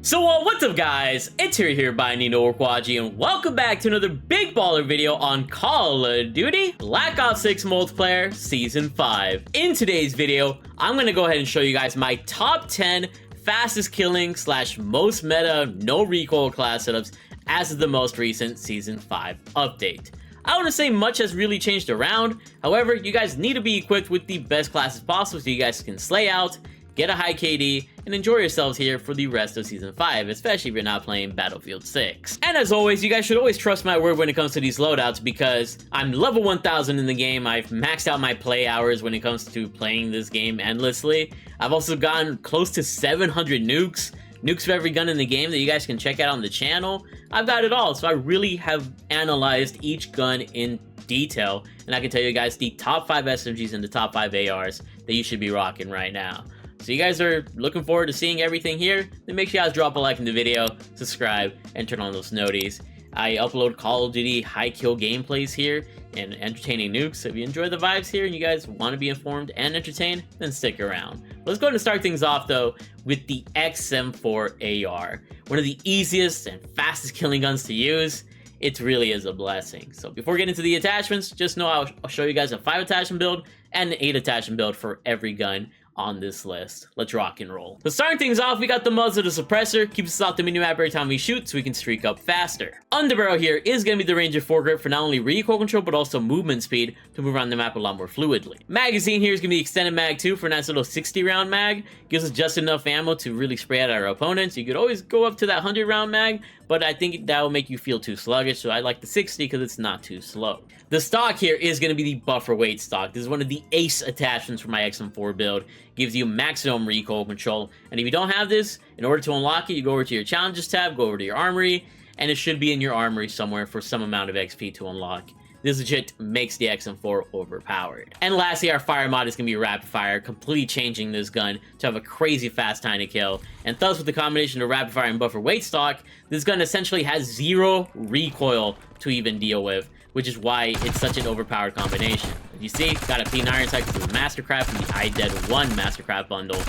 So what's up guys, it's here by Nino Orquaji, and welcome back to another big baller video on Call of Duty Black Ops 6 Multiplayer Season 5. In today's video, I'm going to go ahead and show you guys my top 10 fastest killing / most meta no recoil class setups as of the most recent Season 5 update. I don't want to say much has really changed around, however, you guys need to be equipped with the best classes possible so you guys can slay out, get a high KD, and enjoy yourselves here for the rest of Season 5, especially if you're not playing Battlefield 6. And as always, you guys should always trust my word when it comes to these loadouts because I'm level 1000 in the game. I've maxed out my play hours when it comes to playing this game endlessly. I've also gotten close to 700 nukes for every gun in the game that you guys can check out on the channel. I've got it all, so I really have analyzed each gun in detail, and I can tell you guys the top 5 SMGs and the top 5 ARs that you should be rocking right now. So you guys are looking forward to seeing everything here? Then make sure you guys drop a like in the video, subscribe, and turn on those noties. I upload Call of Duty high kill gameplays here and entertaining nukes. So if you enjoy the vibes here and you guys want to be informed and entertained, then stick around. Let's go ahead and start things off though with the XM4 AR. One of the easiest and fastest killing guns to use. It really is a blessing. So before getting into the attachments, just know I'll show you guys a 5 attachment build and an 8 attachment build for every gun on this list. Let's rock and roll. So starting things off, we got the muzzle of the suppressor, keeps us off the minimap every time we shoot so we can streak up faster. Underbarrel here is going to be the range of foregrip for not only recoil control but also movement speed to move around the map a lot more fluidly. Magazine here is going to be extended mag 2 for a nice little 60 round mag, gives us just enough ammo to really spray at our opponents. You could always go up to that 100 round mag, but I think that will make you feel too sluggish, so I like the 60 because it's not too slow. The stock here is going to be the buffer weight stock. This is one of the ace attachments for my XM4 build. Gives you maximum recoil control, and if you don't have this, in order to unlock it, you go over to your challenges tab, go over to your armory, and it should be in your armory somewhere for some amount of XP to unlock. This legit makes the XM4 overpowered. And lastly, our fire mod is going to be rapid fire, completely changing this gun to have a crazy fast time to kill. And thus, with the combination of rapid fire and buffer weight stock, this gun essentially has 0 recoil to even deal with, which is why it's such an overpowered combination. As you see, got a P9 sight because of the Mastercraft and the iDead1 Mastercraft bundle.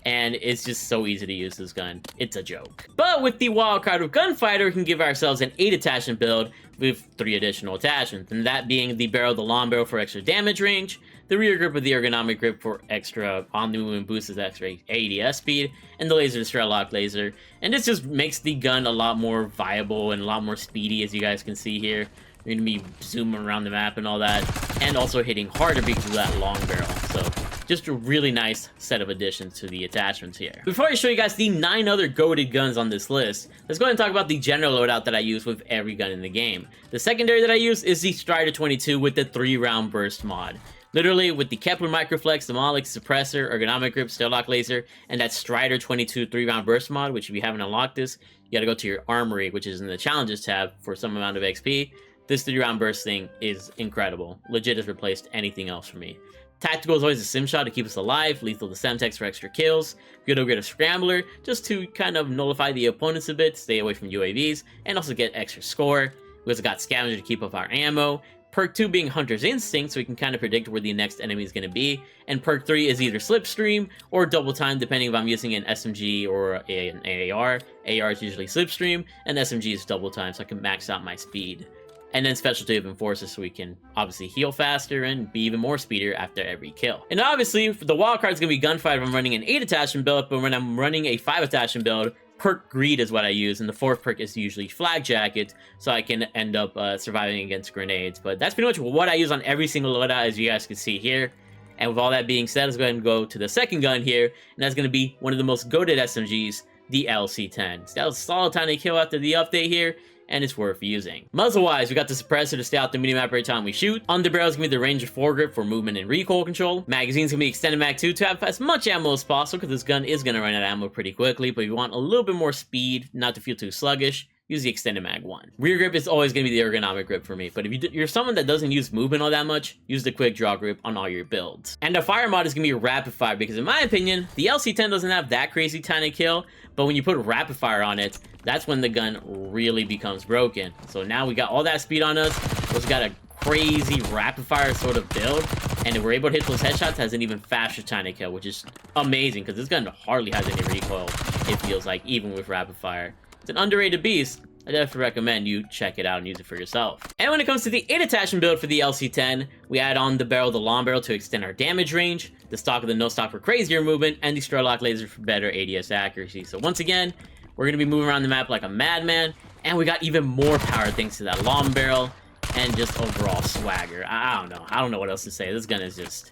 And it's just so easy to use this gun. It's a joke. But with the wildcard of Gunfighter, we can give ourselves an 8 attachment build with 3 additional attachments. And that being the barrel of the long barrel for extra damage range, the rear grip with the ergonomic grip for extra on-the-movement boost with extra ADS speed, and the laser strut lock laser. And this just makes the gun a lot more viable and a lot more speedy, as you guys can see here. You're going to be zooming around the map and all that, and also hitting harder because of that long barrel. So just a really nice set of additions to the attachments here. Before I show you guys the 9 other goated guns on this list, let's go ahead and talk about the general loadout that I use with every gun in the game. The secondary that I use is the Strider 22 with the 3-round burst mod. Literally, with the Kepler Microflex, the Moloch suppressor, ergonomic grip, steel lock laser, and that Strider 22 3-round burst mod, which if you haven't unlocked this, you gotta go to your armory, which is in the challenges tab for some amount of XP. This 3-round burst thing is incredible. Legit has replaced anything else for me. Tactical is always a sim shot to keep us alive. Lethal to Semtex for extra kills. Good to get a scrambler just to kind of nullify the opponents a bit, stay away from UAVs, and also get extra score. We also got Scavenger to keep up our ammo. Perk 2 being Hunter's Instinct, so we can kind of predict where the next enemy is going to be. And Perk 3 is either Slipstream or Double Time, depending if I'm using an SMG or an AR. AR is usually Slipstream, and SMG is Double Time, so I can max out my speed. And then Specialty of Enforcer, so we can obviously heal faster and be even more speedier after every kill. And obviously, the wildcard is going to be Gunfighter if I'm running an 8 attachment build, but when I'm running a 5 attachment build, Perk Greed is what I use, and the 4th perk is usually Flag Jacket, so I can end up surviving against grenades. But that's pretty much what I use on every single loadout, as you guys can see here. And with all that being said, let's go ahead and go to the second gun here, and that's going to be one of the most goated SMGs, the LC-10. So that was a solid time to kill after the update here, and it's worth using. Muzzle-wise, we got the suppressor to stay out the minimap every time we shoot. Underbarrel is going to be the range of foregrip for movement and recoil control. Magazine's going to be extended mag 2 to have as much ammo as possible because this gun is going to run out of ammo pretty quickly, but if you want a little bit more speed, not to feel too sluggish, use the extended mag 1. Rear grip is always going to be the ergonomic grip for me, but if you're someone that doesn't use movement all that much, use the quick draw grip on all your builds. And the fire mod is going to be rapid fire because in my opinion, the LC-10 doesn't have that crazy time to kill, but when you put rapid fire on it, that's when the gun really becomes broken. So now we got all that speed on us, we also got a crazy rapid fire sort of build, And if we're able to hit those headshots, has an even faster time to kill, which is amazing, because this gun hardly has any recoil, it feels like, even with rapid fire. It's an underrated beast. I definitely recommend you check it out and use it for yourself. And when it comes to the 8 attachment build for the LC-10, we add on the barrel of the long barrel to extend our damage range, the stock of the no stock for crazier movement, and the Strelok laser for better ADS accuracy. So once again, we're going to be moving around the map like a madman, and we got even more power thanks to that long barrel, and just overall swagger. I don't know what else to say. This gun is just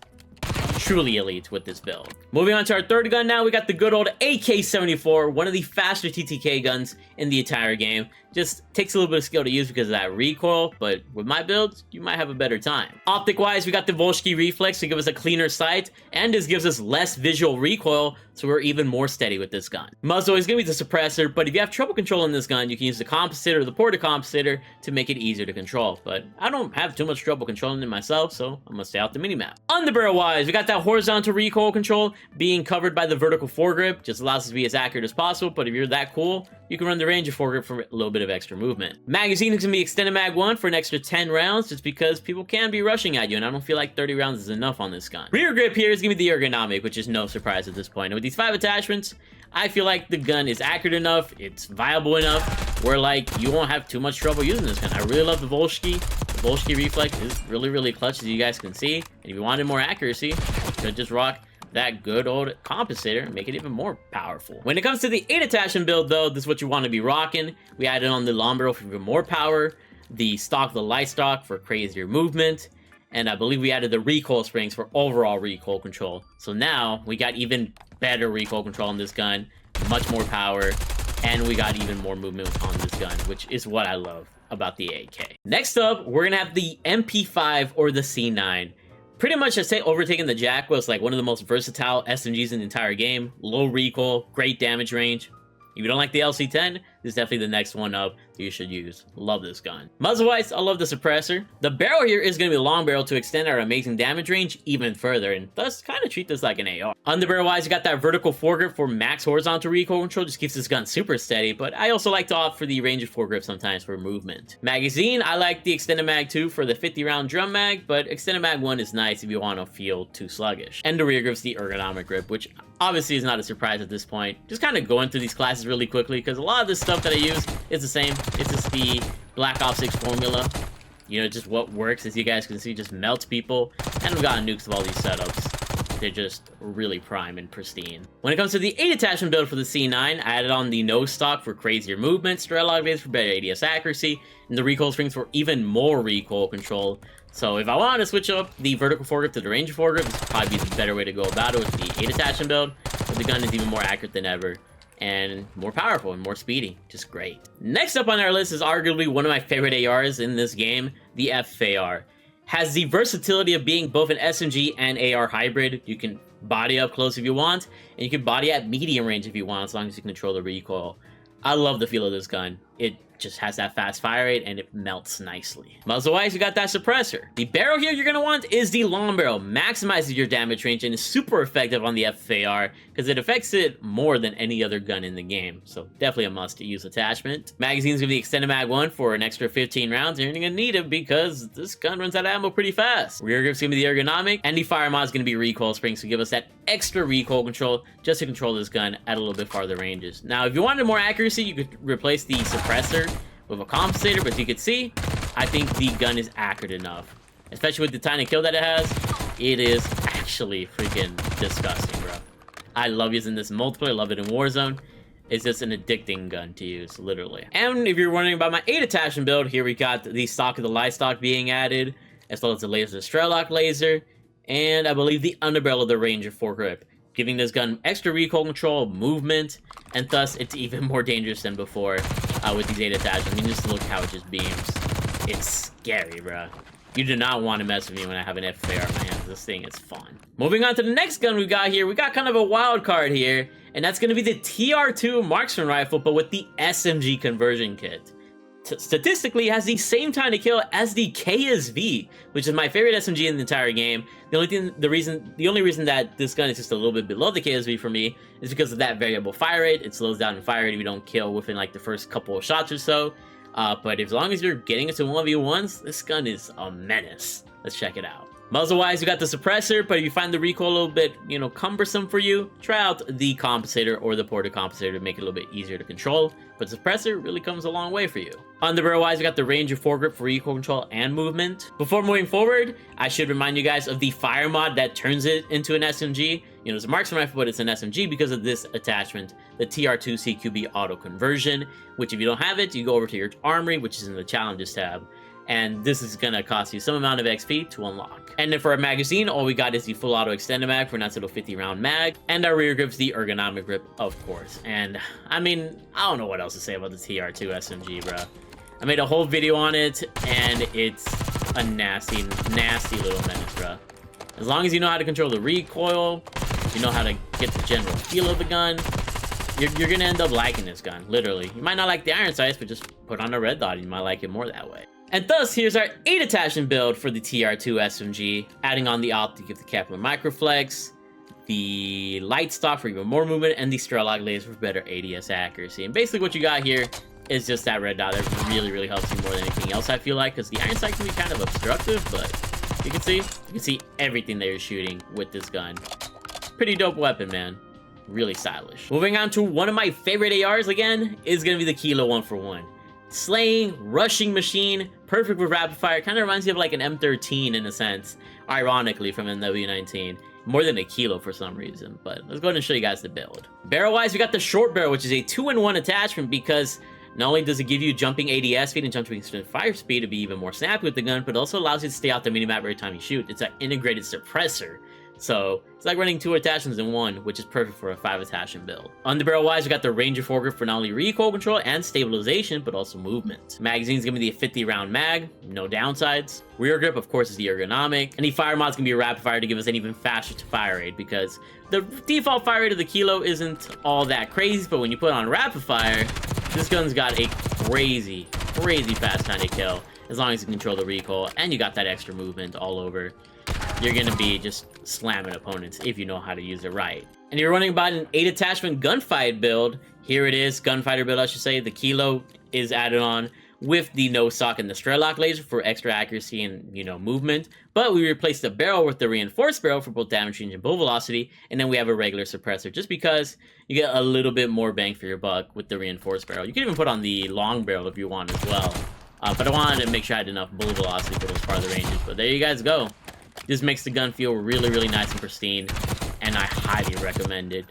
truly elite with this build. Moving on to our third gun now, we got the good old AK-74, one of the faster TTK guns in the entire game. Just takes a little bit of skill to use because of that recoil, but with my build, you might have a better time. Optic-wise, we got the Volsky Reflex to give us a cleaner sight, and this gives us less visual recoil, so we're even more steady with this gun. Muzzle is going to be the suppressor, but if you have trouble controlling this gun, you can use the compensator or the porta compensator to make it easier to control, but I don't have too much trouble controlling it myself, so I'm going to stay out the minimap. Underbarrel-wise, we got that horizontal recoil control being covered by the vertical foregrip, just allows us to be as accurate as possible, but if you're that cool, you can run the range of foregrip for a little bit of extra movement. Magazine is going to be extended mag 1 for an extra 10 rounds, just because people can be rushing at you, and I don't feel like 30 rounds is enough on this gun. Rear grip here is going to be the ergonomic, which is no surprise at this point. And with these 5 attachments, I feel like the gun is accurate enough, it's viable enough, where like you won't have too much trouble using this gun. I really love the Volsky. The Volsky Reflex is really clutch, as you guys can see. And if you wanted more accuracy, you could just rock that good old compensator and make it even more powerful. When it comes to the 8 attachment build though, this is what you want to be rocking. We added on the long barrel for even more power, the stock, the light stock for crazier movement, and I believe we added the recoil springs for overall recoil control. So now we got even better recoil control on this gun, much more power, and we got even more movement on this gun, which is what I love about the AK. Next up, we're gonna have the MP5 or the C9. Pretty much, I'd say overtaking the Jack was like one of the most versatile SMGs in the entire game. Low recoil, great damage range. If you don't like the LC-10, this is definitely the next one up that you should use. Love this gun. Muzzle-wise, I love the suppressor. The barrel here is going to be a long barrel to extend our amazing damage range even further, and thus kind of treat this like an AR. Underbarrel-wise, you got that vertical foregrip for max horizontal recoil control, just keeps this gun super steady, but I also like to opt for the range of foregrip sometimes for movement. Magazine, I like the extended mag 2 for the 50-round drum mag, but extended mag 1 is nice if you want to feel too sluggish. And the rear grip's the ergonomic grip, which obviously is not a surprise at this point. Just kind of going through these classes really quickly, because a lot of this stuff that I use is the same. It's just the Black Ops 6 formula. You know, just what works, as you guys can see, just melts people. And we've got nukes of all these setups. They're just really prime and pristine. When it comes to the 8 attachment build for the C9, I added on the no stock for crazier movement, Strelok laser for better ADS accuracy, and the recoil springs for even more recoil control. So if I want to switch up the vertical foregrip to the range foregrip, this would probably be the better way to go about it with the 8 attachment build, but the gun is even more accurate than ever, and more powerful and more speedy. Just great. Next up on our list is arguably one of my favorite ARs in this game, the FFAR. Has the versatility of being both an SMG and AR hybrid. You can body up close if you want, and you can body at medium range if you want, as long as you control the recoil. I love the feel of this gun. It just has that fast fire rate and it melts nicely. Muzzle-wise, you got that suppressor. The barrel here you're going to want is the long barrel. Maximizes your damage range and is super effective on the FFAR because it affects it more than any other gun in the game. So definitely a must-use attachment. Magazine's going to be extended mag 1 for an extra 15 rounds. You're going to need it because this gun runs out of ammo pretty fast. Rear grip's going to be the ergonomic, and the fire mod is going to be recoil springs to give us that extra recoil control just to control this gun at a little bit farther ranges. Now, if you wanted more accuracy, you could replace the suppressor with a compensator, but as you can see, I think the gun is accurate enough. Especially with the tiny kill that it has, it is actually freaking disgusting, bro. I love using this in multiplayer, love it in Warzone. It's just an addicting gun to use, literally. And if you're wondering about my 8 attachment build, here we got the stock of the light stock being added, as well as the laser Strelok laser, and I believe the underbarrel of the Ranger foregrip, giving this gun extra recoil control, movement, and thus it's even more dangerous than before with these 8 attachments. I mean, just look how it just beams. It's scary, bro. You do not want to mess with me when I have an FFAR in my hands. This thing is fun. Moving on to the next gun we got here, we got kind of a wild card here, and that's going to be the TR2 marksman rifle, but with the SMG conversion kit. Statistically, it has the same time to kill as the KSV, which is my favorite SMG in the entire game. The only reason that this gun is just a little bit below the KSV for me is because of that variable fire rate. It slows down in fire rate if you don't kill within like the first couple of shots or so. But as long as you're getting into 1v1s, this gun is a menace. Let's check it out. Muzzle-wise, we got the suppressor, but if you find the recoil a little bit, you know, cumbersome for you, try out the compensator or the ported compensator to make it a little bit easier to control, but the suppressor really comes a long way for you. On the barrel-wise, we got the Ranger foregrip for recoil control and movement. Before moving forward, I should remind you guys of the fire mod that turns it into an SMG. You know, it's a marksman rifle, but it's an SMG because of this attachment, the TR2 CQB auto conversion, which if you don't have it, you go over to your armory, which is in the challenges tab. And this is gonna cost you some amount of XP to unlock. And then for our magazine, all we got is the full auto extended mag for a nice little 50 round mag, and our rear grip's the ergonomic grip, of course. And I mean, I don't know what else to say about the TR2 SMG, bro. I made a whole video on it, and it's a nasty, nasty little menace, bro. As long as you know how to control the recoil, you know how to get the general feel of the gun, you're gonna end up liking this gun, literally. You might not like the iron sights, but just put on a red dot, and you might like it more that way. And thus, here's our 8 attachment build for the TR2 SMG, adding on the optic of the Kepler Microflex, the light stock for even more movement, and the Strelok laser for better ADS accuracy. And basically what you got here is just that red dot that really, really helps you more than anything else, I feel like, because the iron sight can be kind of obstructive, but you can see everything that you're shooting with this gun. Pretty dope weapon, man. Really stylish. Moving on to one of my favorite ARs again, is going to be the Kilo 141. Slaying, rushing machine, perfect with rapid fire. Kind of reminds you of like an M13 in a sense, ironically, from MW19. More than a Kilo for some reason, but let's go ahead and show you guys the build. Barrel-wise, we got the short barrel, which is a 2-in-1 attachment because not only does it give you jumping ADS speed and jumping fire speed to be even more snappy with the gun, but it also allows you to stay out the minimap every time you shoot. It's an integrated suppressor. So it's like running 2 attachments in one, which is perfect for a 5 attachment build. On the barrel wise, we got the Ranger foregrip for not only recoil control and stabilization, but also movement. Magazine's gonna be the 50 round mag, no downsides. Rear grip, of course, is the ergonomic. And the fire mod's gonna be a rapid fire to give us an even faster fire rate, because the default fire rate of the Kilo isn't all that crazy, but when you put on rapid fire, this gun's got a crazy, crazy fast time to kill, as long as you control the recoil and you got that extra movement all over. You're gonna be just slamming opponents if you know how to use it right. And you're running about an 8 attachment gunfight build. Here it is, gunfighter build, I should say. The Kilo is added on with the no stock and the Strelok laser for extra accuracy and, you know, movement. But we replaced the barrel with the reinforced barrel for both damage range and bullet velocity. And then we have a regular suppressor just because you get a little bit more bang for your buck with the reinforced barrel. You can even put on the long barrel if you want as well. But I wanted to make sure I had enough bullet velocity for those farther ranges. But there you guys go. This makes the gun feel really, really nice and pristine, and I highly recommend it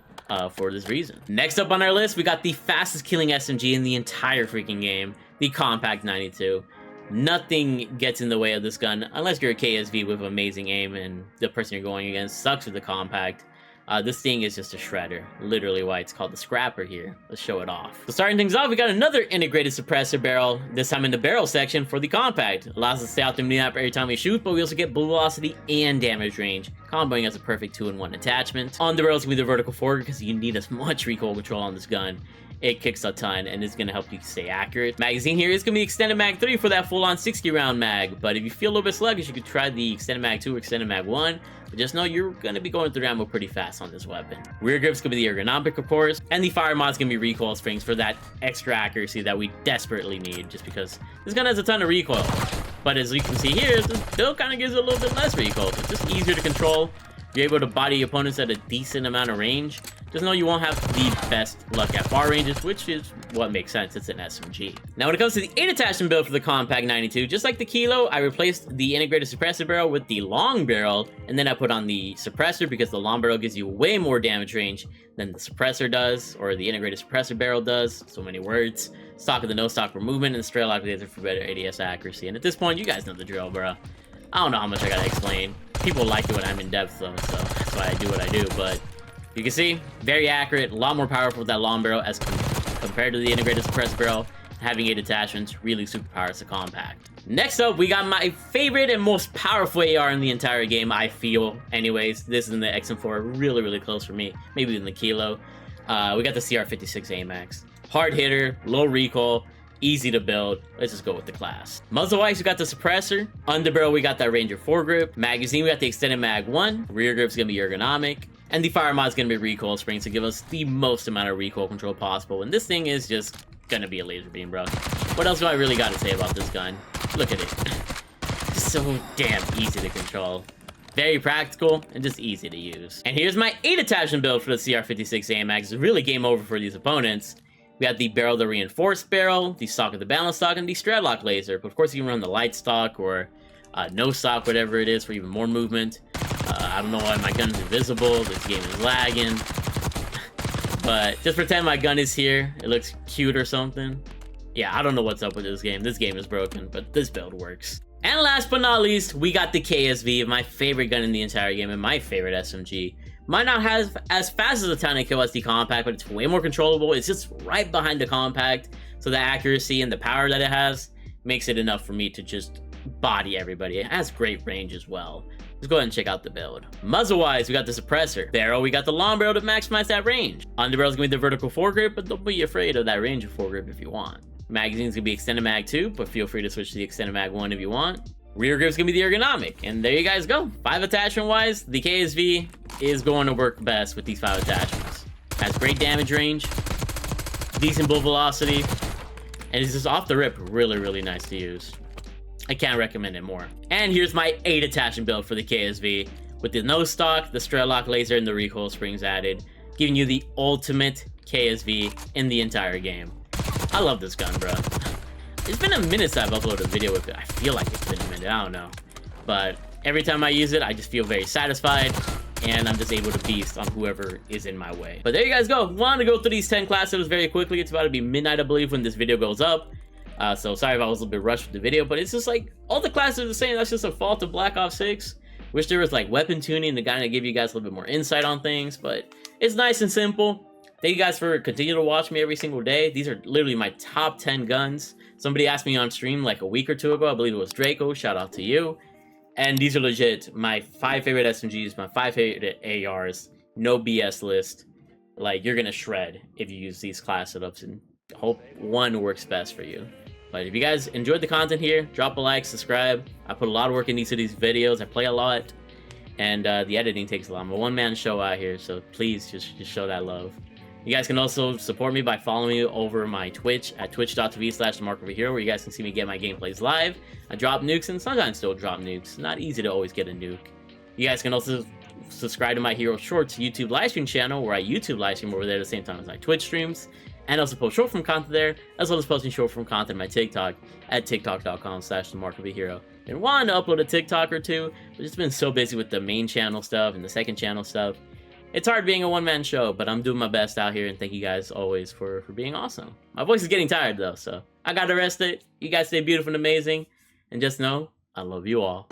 for this reason. Next up on our list, we got the fastest killing SMG in the entire freaking game, the Compact 92. Nothing gets in the way of this gun, unless you're a KSV with amazing aim and the person you're going against sucks with the Compact. This thing is just a shredder, literally why it's called the Scrapper here. Let's show it off. So starting things off, we got another integrated suppressor barrel, this time in the barrel section for the Compact. Allows us to stay out the minimap every time we shoot, but we also get bullet velocity and damage range, comboing as a perfect 2-in-1 attachment. On the barrel's gonna be the vertical forward because you need as much recoil control on this gun. It kicks a ton and it's gonna help you stay accurate. Magazine here is gonna be extended mag 3 for that full-on 60 round mag, but if you feel a little bit sluggish, you could try the extended mag 2 or extended mag 1, but just know you're gonna be going through ammo pretty fast on this weapon. Rear grip's gonna be the ergonomic, of course, and the fire mod's gonna be recoil springs for that extra accuracy that we desperately need, just because this gun has a ton of recoil. But as you can see here, this build kind of gives it a little bit less recoil. It's just easier to control. You're able to body opponents at a decent amount of range. Just know you won't have the best luck at far ranges, which is what makes sense. It's an SMG. Now, when it comes to the 8 attachment build for the Compact 92, just like the Kilo, I replaced the integrated suppressor barrel with the long barrel, and then I put on the suppressor because the long barrel gives you way more damage range than the suppressor does, or the integrated suppressor barrel does. So many words. Stock with the no stock for movement, and the Strelok laser for better ADS accuracy. And at this point, you guys know the drill, bro. I don't know how much I gotta explain. People like it when I'm in depth, though, so that's why I do what I do. But you can see, very accurate, a lot more powerful with that long barrel as compared to the integrated suppressor barrel. Having 8 attachments really superpowers the Compact. Next up, we got my favorite and most powerful AR in the entire game, I feel. Anyways, this is in the XM4, really, really close for me. Maybe in the Kilo. We got the CR56 AMAX. Hard hitter, low recoil, easy to build. Let's just go with the class. Muzzle-wise, we got the suppressor. Underbarrel, we got that Ranger foregrip. Magazine, we got the extended mag 1. Rear grip's gonna be ergonomic. And the fire mod's gonna be recoil springs to give us the most amount of recoil control possible. And this thing is just gonna be a laser beam, bro. What else do I really gotta say about this gun? Look at it. It's so damn easy to control. Very practical and just easy to use. And here's my 8 attachment build for the CR56 AMAX. It's really game over for these opponents. We got the barrel, the reinforced barrel, the stock of the balance stock, and the Stradlock laser. But of course, you can run the light stock or no stock, whatever it is, for even more movement. I don't know why my gun's invisible. This game is lagging. But just pretend my gun is here. It looks cute or something. Yeah, I don't know what's up with this game. This game is broken, but this build works. And last but not least, we got the KSV, my favorite gun in the entire game and my favorite SMG. Might not have as fast as a Tiny Kill as the Compact, but it's way more controllable. It's just right behind the Compact, so the accuracy and the power that it has makes it enough for me to just body everybody. It has great range as well. Let's go ahead and check out the build. Muzzle-wise, we got the suppressor. Barrel, we got the long barrel to maximize that range. Underbarrel is going to be the vertical foregrip, but don't be afraid of that range of foregrip if you want. Magazine's gonna be extended mag 2, but feel free to switch to the extended mag 1 if you want. Rear grip's gonna be the ergonomic, and there you guys go. 5 attachment wise, the KSV is going to work best with these 5 attachments. Has great damage range, decent bullet velocity, and it's just off the rip really nice to use. I can't recommend it more. And here's my 8 attachment build for the KSV with the nose stock, the Stradlock laser, and the recoil springs added, giving you the ultimate KSV in the entire game. I love this gun, bro. It's been a minute since I've uploaded a video with it. I feel like it's been a minute, I don't know. But every time I use it, I just feel very satisfied, and I'm just able to beast on whoever is in my way. But there you guys go. Wanted to go through these 10 classes very quickly. It's about to be midnight, I believe, when this video goes up. So sorry if I was a little bit rushed with the video, but it's just like, all the classes are the same. That's just a fault of Black Ops 6. Wish there was like weapon tuning to kind of give you guys a little bit more insight on things, but it's nice and simple. Thank you guys for continuing to watch me every single day. These are literally my top 10 guns. Somebody asked me on stream like a week or 2 ago. I believe it was Draco. Shout out to you. And these are legit my 5 favorite SMGs, my 5 favorite ARs. No BS list. Like, you're going to shred if you use these class setups, and hope one works best for you. But if you guys enjoyed the content here, drop a like, subscribe. I put a lot of work into these videos. I play a lot. And the editing takes a lot. I'm a one-man show out here, so please just show that love. You guys can also support me by following me over my Twitch at twitch.tv/themarkoverhero, where you guys can see me get my gameplays live. I drop nukes and sometimes still drop nukes. Not easy to always get a nuke. You guys can also subscribe to my Hero Shorts YouTube livestream channel, where I YouTube livestream over there at the same time as my Twitch streams, and also post short form content there, as well as posting short form content on my TikTok at tiktok.com/themarkoverhero. And wanted to upload a TikTok or 2, but it's been so busy with the main channel stuff and the second channel stuff. It's hard being a one-man show, but I'm doing my best out here, and thank you guys always for being awesome. My voice is getting tired, though, so I gotta rest it. You guys stay beautiful and amazing, and just know, I love you all.